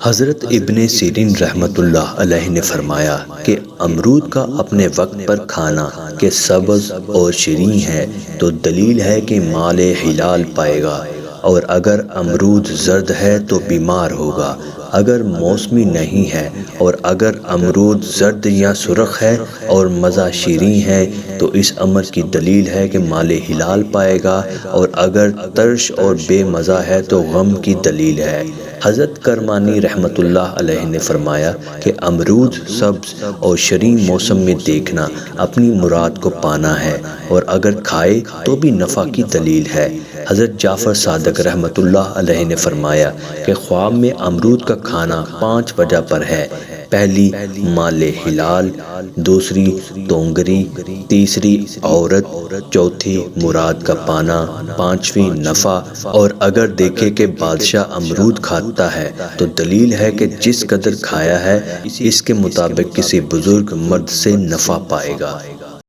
حضرت ابن سیرین رحمۃ اللہ علیہ نے فرمایا کہ امرود کا اپنے وقت پر کھانا کہ سبز اور شیریں ہے تو دلیل ہے کہ مال حلال پائے گا، اور اگر امرود زرد ہے تو بیمار ہوگا اگر موسمی نہیں ہے، اور اگر امرود زرد یا سرخ ہے اور مزہ شیریں ہے تو اس امر کی دلیل ہے کہ مال حلال پائے گا، اور اگر ترش اور بے مزہ ہے تو غم کی دلیل ہے۔ حضرت کرمانی رحمۃ اللہ علیہ نے فرمایا کہ امرود سبز اور شیریں موسم میں دیکھنا اپنی مراد کو پانا ہے، اور اگر کھائے تو بھی نفع کی دلیل ہے۔ حضرت جعفر صادق رحمۃ اللہ علیہ نے فرمایا کہ خواب میں امرود کا کھانا 5 وجہ پر ہے: پہلی مال حلال، دوسری تونگری، تیسری عورت، چوتھی مراد کا پانا، پانچویں نفع، اور اگر دیکھے کہ بادشاہ امرود کھاتا ہے تو دلیل ہے کہ جس قدر کھایا ہے اس کے مطابق کسی بزرگ مرد سے نفع پائے گا۔